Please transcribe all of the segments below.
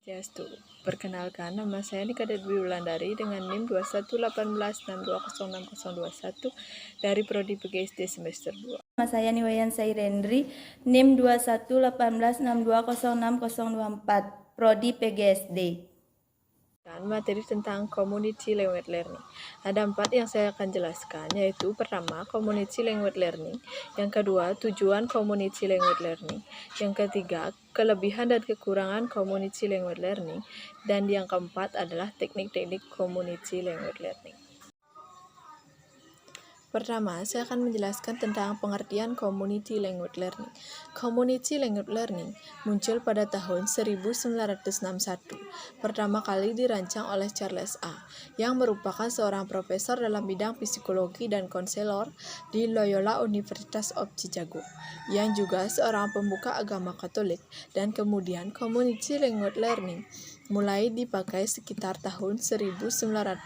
Swastiastu. Perkenalkan, nama saya Nikadit Dwi Wulandari dengan NIM 2118620621 dari Prodi PGSD semester 2. Nama saya Niwayan Sairendri, NIM 2118620604, Prodi PGSD. Materi tentang community language learning. Ada 4 yang saya akan jelaskan, yaitu pertama, community language learning, yang kedua, tujuan community language learning, yang ketiga, kelebihan dan kekurangan community language learning, dan yang keempat adalah teknik-teknik community language learning. Pertama, saya akan menjelaskan tentang pengertian community language learning. Community language learning muncul pada tahun 1961. Pertama kali dirancang oleh Charles A., yang merupakan seorang profesor dalam bidang psikologi dan konselor di Loyola University of Chicago, yang juga seorang pembuka agama Katolik, dan kemudian community language learning mulai dipakai sekitar tahun 1967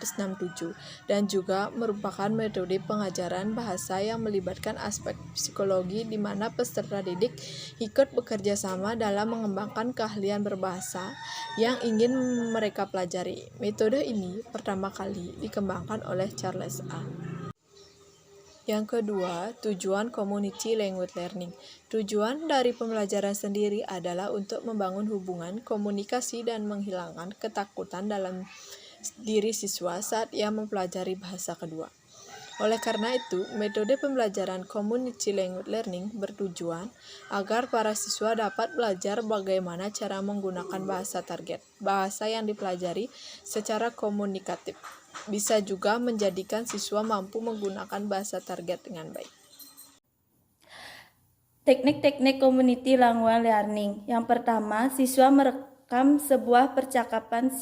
dan juga merupakan metode pengajaran bahasa yang melibatkan aspek psikologi di mana peserta didik ikut bekerja sama dalam mengembangkan keahlian berbahasa yang ingin mereka pelajari. Metode ini pertama kali dikembangkan oleh Charles A. Yang kedua, tujuan community language learning. Tujuan dari pembelajaran sendiri adalah untuk membangun hubungan, komunikasi, dan menghilangkan ketakutan dalam diri siswa saat ia mempelajari bahasa kedua. Oleh karena itu, metode pembelajaran community language learning bertujuan agar para siswa dapat belajar bagaimana cara menggunakan bahasa target, bahasa yang dipelajari secara komunikatif. Bisa juga menjadikan siswa mampu menggunakan bahasa target dengan baik. Teknik-teknik community language learning. Yang pertama, siswa merekam sebuah percakapan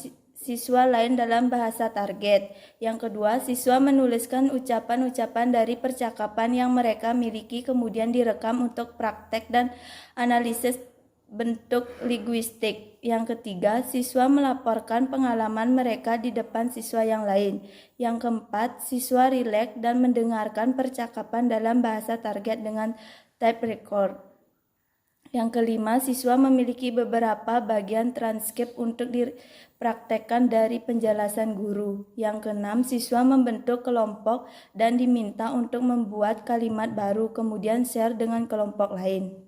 siswa lain dalam bahasa target. Yang kedua, siswa menuliskan ucapan-ucapan dari percakapan yang mereka miliki kemudian direkam untuk praktek dan analisis bentuk linguistik. Yang ketiga, siswa melaporkan pengalaman mereka di depan siswa yang lain. Yang keempat, siswa rileks dan mendengarkan percakapan dalam bahasa target dengan tape record. Yang kelima, siswa memiliki beberapa bagian transkrip untuk dipraktekkan dari penjelasan guru. Yang keenam, siswa membentuk kelompok dan diminta untuk membuat kalimat baru kemudian share dengan kelompok lain.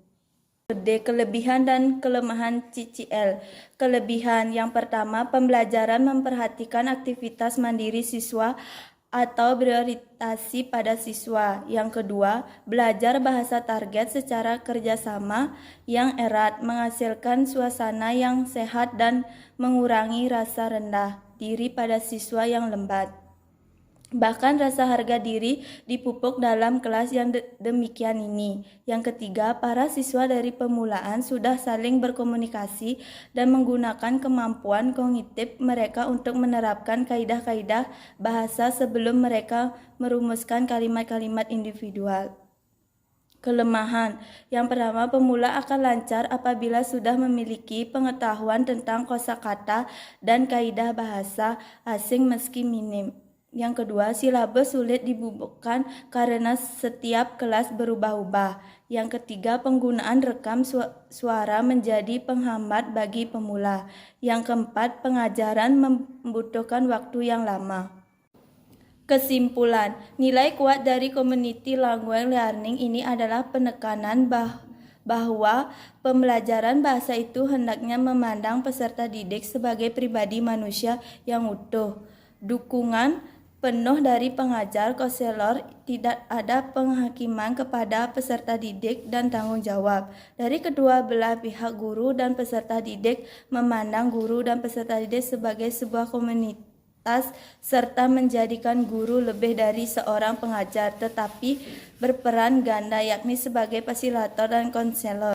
Kelebihan dan kelemahan CCL. Kelebihan yang pertama, pembelajaran memperhatikan aktivitas mandiri siswa atau berorientasi pada siswa. Yang kedua, belajar bahasa target secara kerjasama yang erat, menghasilkan suasana yang sehat dan mengurangi rasa rendah diri pada siswa yang lembat. Bahkan rasa harga diri dipupuk dalam kelas yang demikian ini. Yang ketiga, para siswa dari permulaan sudah saling berkomunikasi dan menggunakan kemampuan kognitif mereka untuk menerapkan kaidah-kaidah bahasa sebelum mereka merumuskan kalimat-kalimat individual. Kelemahan. Yang pertama, pemula akan lancar apabila sudah memiliki pengetahuan tentang kosakata dan kaidah bahasa asing meski minim. Yang kedua, silabus sulit dibubuhkan karena setiap kelas berubah-ubah. Yang ketiga, penggunaan rekam suara menjadi penghambat bagi pemula. Yang keempat, pengajaran membutuhkan waktu yang lama. Kesimpulan, nilai kuat dari community language learning ini adalah penekanan bahwa pembelajaran bahasa itu hendaknya memandang peserta didik sebagai pribadi manusia yang utuh. Dukungan penuh dari pengajar, konselor, tidak ada penghakiman kepada peserta didik dan tanggung jawab. Dari kedua belah pihak, guru dan peserta didik memandang guru dan peserta didik sebagai sebuah komunitas serta menjadikan guru lebih dari seorang pengajar, tetapi berperan ganda yakni sebagai fasilitator dan konselor.